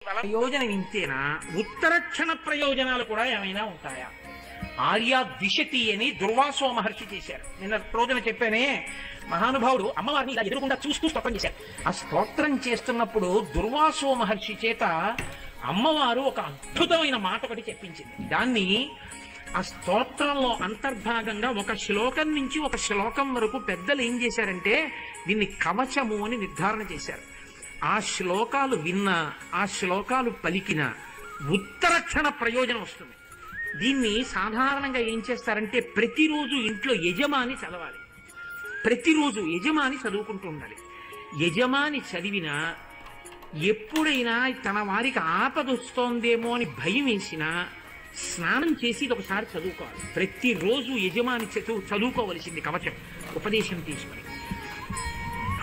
ప్రయోజనం ఇంతేనా? ఉత్తరక్షణ ప్రయోజనాలు కూడా ఏమైనా ఉంటాయా? ఆర్యా ద్విషతి అని దుర్వాసో మహర్షి చేశారు. నిన్న రోజున చెప్పానే, మహానుభావుడు అమ్మవారిని ఇలా ఎదురుకుండా చూస్తూ స్తోత్రం చేశారు. ఆ స్తోత్రం చేస్తున్నప్పుడు దుర్వాసో మహర్షి చేత అమ్మవారు ఒక అద్భుతమైన మాట ఒకటి చెప్పించింది. దాన్ని ఆ స్తోత్రంలో అంతర్భాగంగా ఒక శ్లోకం నుంచి ఒక శ్లోకం వరకు పెద్దలు ఏం చేశారంటే దీన్ని కవచము అని నిర్ధారణ చేశారు. ఆ శ్లోకాలు విన్నా, ఆ శ్లోకాలు పలికిన ఉత్తరక్షణ ప్రయోజనం వస్తుంది. దీన్ని సాధారణంగా ఏం చేస్తారంటే ప్రతిరోజు ఇంట్లో యజమాని చదవాలి. ప్రతిరోజు యజమాని చదువుకుంటూ ఉండాలి. యజమాని చదివినా ఎప్పుడైనా తన వారికి ఆపదొస్తోందేమో అని భయం వేసినా స్నానం చేసి ఇది ఒకసారి చదువుకోవాలి. ప్రతిరోజు యజమాని చదువుకోవలసింది కవచం, ఉపదేశం తీసుకుని.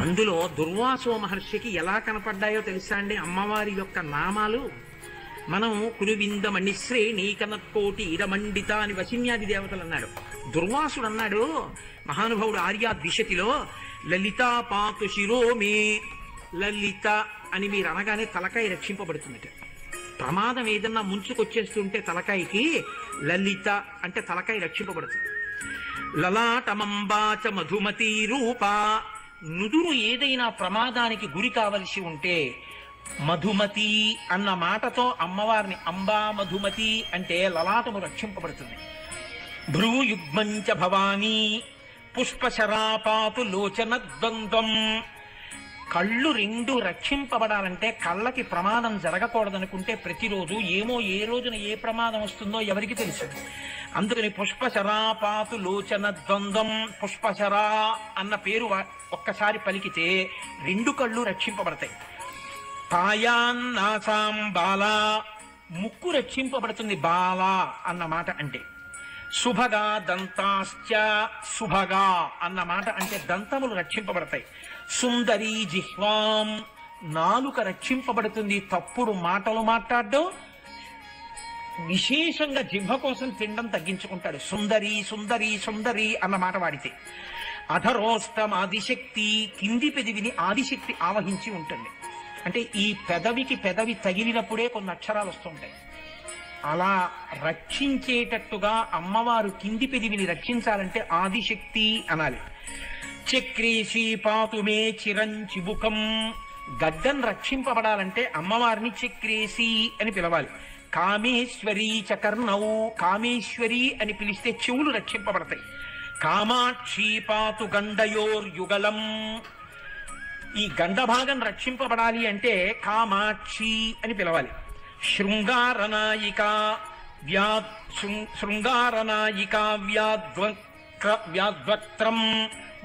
అందులో దుర్వాసో మహర్షికి ఎలా కనపడ్డాయో తెలుసా అండి అమ్మవారి యొక్క నామాలు? మనం కురువింద మణిశ్రే నీకనత్కోటి ఇరమండిత అని వశిన్యాది దేవతలు అన్నాడు. దుర్వాసుడు అన్నాడు, మహానుభావుడు ఆర్యా ద్విషతిలో, లలితా పాతు శిరోమే. లలిత అని మీరు అనగానే తలకాయ రక్షింపబడుతుందట. ప్రమాదం ఏదన్నా ముంచుకొచ్చేస్తుంటే తలకాయకి లలిత అంటే తలకాయ రక్షింపబడుతుంది. లలాటమంబాచ మధుమతి రూప. నుదురు ఏదైనా ప్రమాదానికి గురి కావలసి ఉంటే మధుమతి అన్న మాటతో అమ్మవారిని అంబా మధుమతి అంటే లలాటము రక్షింపబడుతుంది. భ్రూయుగ్మంచ భవానీ పుష్పశరాపాతు లోచన ద్వంద్వం. కళ్ళు రెండు రక్షింపబడాలంటే, కళ్ళకి ప్రమాదం జరగకూడదనుకుంటే ప్రతిరోజు ఏమో ఏ రోజున ఏ ప్రమాదం వస్తుందో ఎవరికి తెలుసు. అందుకని పుష్పశరాపాతు లోచన ద్వంద్వం, పుష్పశరా అన్న పేరు ఒక్కసారి పలికితే రెండు కళ్ళు రక్షింపబడతాయి. పాయాన్నాసాం బాలా, ముక్కు రక్షింపబడుతుంది బాలా అన్న మాట అంటే. శుభగా దంతాశ్చ, శుభగా అన్న మాట అంటే దంతములు రక్షింపబడతాయి. సుందరీ జిహ్వాం, నాలుక రక్షింపబడుతుంది, తప్పుడు మాటలు మాట్లాడడం, విశేషంగా జిహ్వ కోసం తినడం తగ్గించుకుంటాడు. సుందరి సుందరి సుందరి అన్న మాట వాడితే. అధరోష్టం ఆదిశక్తి, కింది పెదవిని ఆదిశక్తి ఆవహించి ఉంటుంది. అంటే ఈ పెదవికి పెదవి తగిలినప్పుడే కొన్ని అక్షరాలు వస్తుంటాయి. అలా రక్షించేటట్టుగా అమ్మవారు కింది పెదవిని రక్షించాలంటే ఆదిశక్తి అనాలి. చక్రేశీ పాతుమే చిరంచిబుకం, గడ్డం రక్షింపబడాలంటే అమ్మవారిని చక్రేశీ అని పిలవాలి. కామేశ్వరీ చకర్ణౌ, కామేశ్వరి అని పిలిస్తే చెవులు రక్షింపబడతాయి. కామాక్షీ పాతు గండయోర్యుగలం, ఈ గండభాగం రక్షింపబడాలి అంటే కామాక్షి అని పిలవాలి. శృంగారనాయిక శృంగారనాయిక వ్యాద్వక్త్రం,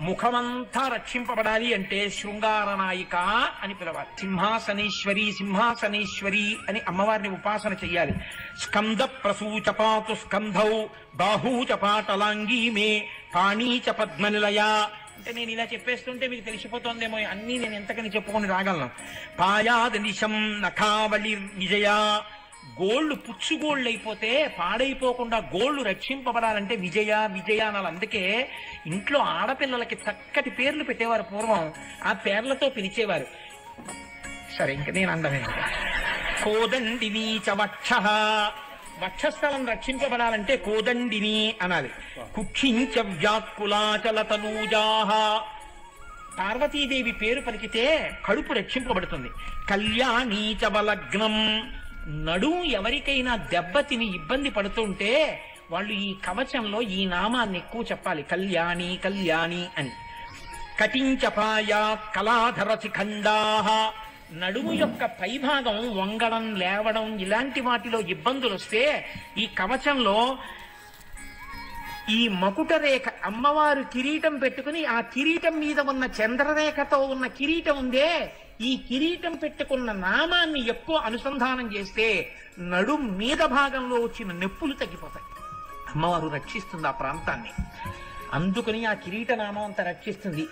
ముఖమంతా రక్షింపబడాలి అంటే శృంగారనాయిక అని పిలవాలి. సింహాసనేశ్వరి సింహాసనేశ్వరి అని అమ్మవారిని ఉపాసన చెయ్యాలి. స్కంద ప్రసూచపాతు స్కంధౌ బాహూచపాటలాంగీ మే పాణీచ పద్మనిలయ. అంటే నేను ఇలా చెప్పేస్తుంటే మీకు తెలిసిపోతుందేమో, అన్నీ నేను ఎంతకని చెప్పుకొని రాగలను. పాయాదనిశం నఖావళి విజయ, గోళ్లు పుచ్చుగోళ్ళు అయిపోతే పాడైపోకుండా గోళ్లు రక్షింపబడాలంటే విజయ విజయ అనాలి. అందుకే ఇంట్లో ఆడపిల్లలకి చక్కటి పేర్లు పెట్టేవారు పూర్వం, ఆ పేర్లతో పిలిచేవారు. సరే ఇంక నేను అందమే. కోదండిని చ వక్ష, వక్షస్థలం రక్షింపబడాలంటే కోదండిని అనాలి. కుక్షించ వ్యాకులాచలతనూజాహ, పార్వతీదేవి పేరు పలికితే కడుపు రక్షింపబడుతుంది. కళ్యాణీ చ బలగ్నం, నడుము ఎవరికైనా దెబ్బతిని ఇబ్బంది పడుతుంటే వాళ్ళు ఈ కవచంలో ఈ నామాన్ని ఎక్కువ చెప్పాలి, కళ్యాణి కళ్యాణి అని. కటించపాయ కళాధర శిఖండాహ, నడుము యొక్క పైభాగం వంగడం లేవడం ఇలాంటి వాటిలో ఇబ్బందులు వస్తే ఈ కవచంలో ఈ మకుట రేఖ, అమ్మవారు కిరీటం పెట్టుకుని ఆ కిరీటం మీద ఉన్న చంద్రరేఖతో ఉన్న కిరీటం ఉందే, ఈ కిరీటం పెట్టుకున్న నామాన్ని ఎక్కువ అనుసంధానం చేస్తే నడుం మీద భాగంలో వచ్చిన నొప్పులు తగ్గిపోతాయి. అమ్మవారు రక్షిస్తుంది ఆ ప్రాంతాన్ని. అందుకని ఆ కిరీట నామం అంతా రక్షిస్తుంది.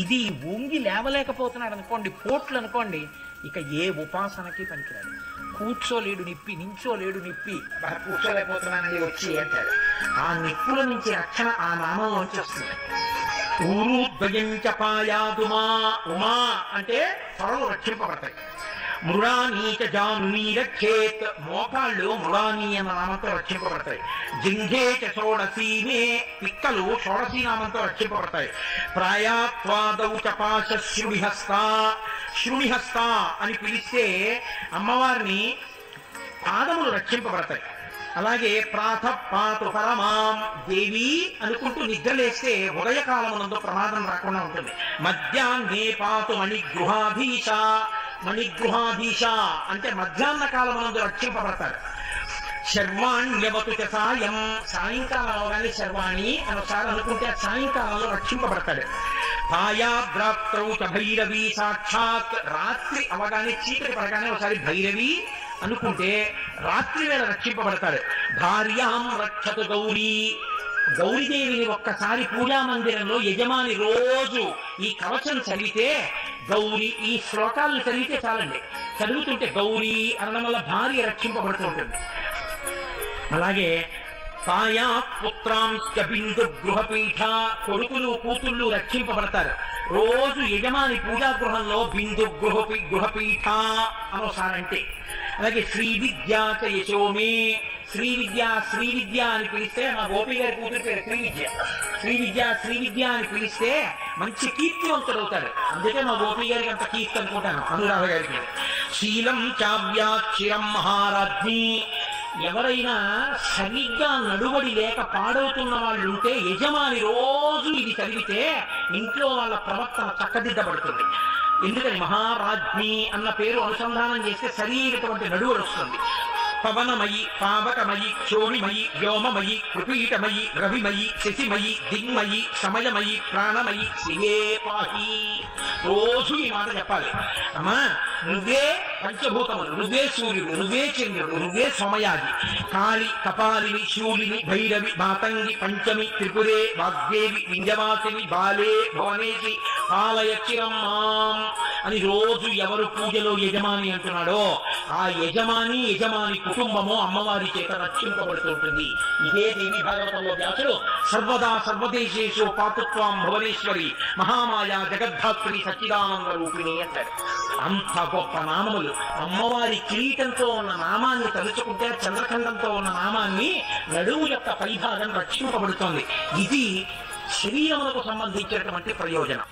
ఇది వంగి లేవలేకపోతున్నాడు అనుకోండి, పోట్లు అనుకోండి, ఇక ఏ ఉపాసనకి పనికిరాడు. కూర్చోలేడు నిప్పి, నించోలేడు నిప్పి, కూర్చోలేకపోతున్నానని వచ్చి అంటాడు. ఆ నిప్పుల నుంచి రక్షణ ఆ నామం వచ్చేస్తుంది. ఊరుద్వయంచపాయాదుమా, ఉమా అంటే త్వరలు రక్షింపబడతాయి. మృడానీచ జానుని రక్షేత్, మోకాళ్ళు మృడాని అన్న నామంతో రక్షింపబడతాయి. జింఘేచ షోడశీమే, పిక్కలు షోడశీ నామంతో రక్షింపబడతాయి. ప్రాయాత్వాదౌ చపాశ శృణిహస్త, శృణిహస్త అని పిలిస్తే అమ్మవారిని పాదములు రక్షింపబడతాయి. అలాగే ప్రాత పాతు పరమాం దేవి అనుకుంటూ నిద్రలేస్తే ఉదయకాలమునందు ప్రమాదం రాకుండా ఉంటుంది. మధ్యాహ్నే పాతు మణిగృహాధీశ, మణిగృహాధీశ అంటే మధ్యాహ్న కాలమునందు రక్షింపబడతారు. శర్వాణ్యవతు చ సాయం, సాయంకాలం అవగానే శర్వాణి అని ఒకసారి అనుకుంటే సాయంకాలంలో రక్షింపబడతాడు. పాయాద్రాత్రౌ చ భైరవి సాక్షాత్, రాత్రి అవగానే చీకటి పడగానే ఒకసారి భైరవి అనుకుంటే రాత్రి వేళ రక్షింపబడతాడు. భార్యాం రక్షతు గౌరీ, గౌరీదేవిని ఒక్కసారి పూజా మందిరంలో యజమాని రోజు ఈ కవచం చదివితే, గౌరీ ఈ శ్లోకాలను చదివితే చాలండి, చదువుతుంటే గౌరీ అనడం వల్ల భార్య రక్షింపబడుతూ ఉంటుంది. అలాగే పాయా పుత్రాంశ బిందు గృహపీఠ, కొడుకులు కూతుళ్ళు రక్షింపబడతారు. రోజు యజమాని పూజా గృహంలో బిందు గృహపీఠ అనోసారంటే. అలాగే శ్రీ విద్యాచ యశోమే, శ్రీ విద్య అని పిలిస్తే, మా గోపి గారి కూతురు పేరు శ్రీ విద్య, శ్రీ విద్య అని పిలిస్తే మంచి కీర్తివంతుడు అవుతాడు. అందుకే మా గోపి గారికి అంత కీర్తి అనుకుంటాను, అనురాధ గారికి. శీలం చావ్యాచిరం మహారాజ్ఞి, ఎవరైనా సరిగ్గా నడువడి లేక పాడవుతున్న వాళ్ళు ఉంటే యజమాని రోజు ఇది చదివితే ఇంట్లో వాళ్ళ ప్రవర్తన చక్కదిద్దబడుతుంది. ఎందుకని మహారాజ్ఞి అన్న పేరు అనుసంధానం చేస్తే శరీరటువంటి నడువడు వస్తుంది. పవనమయి, పావకమయి, క్షోణిమయి, వ్యోమమయి, కృపీటమయి, రవిమయి, శశిమయి, దిగ్మయి, సమయమయి, ప్రాణమయి, శివే పాహి. రోజు ఈ మాట చెప్పాలి. అమ్మా నువ్వే పంచభూతములు, నువ్వే సూర్యుడు, నువ్వే చంద్రుడు, నువ్వే సమయాది. కాళి, కపాలిని, శూలిని, భైరవి, మాతంగి, పంచమి, త్రిపురే, వాగ్దేవి, వింజవాసిని, బాలే, భువనేసి, పాలయక్షిరం మాం అని రోజు ఎవరు పూజలో యజమాని అంటున్నాడో ఆ యజమాని కుటుంబము అమ్మవారి చేత రక్షింపబడుతుంటుంది. ఇదే దేవి భాగవతంలో వ్యాసుడు సర్వదా సర్వదేశేషు పాతుత్వం భువనేశ్వరి మహామాయ జగద్ధాత్రి సచ్చిదానంద రూపిణి అంటారు. అంత గొప్ప నామములు. అమ్మవారి కిరీటంతో ఉన్న నామాన్ని తలుచుకుంటే చంద్రఖండంతో ఉన్న నామాన్ని నడుము యొక్క పైభాగం రక్షింపబడుతోంది. ఇది శరీరములకు సంబంధించినటువంటి ప్రయోజనం.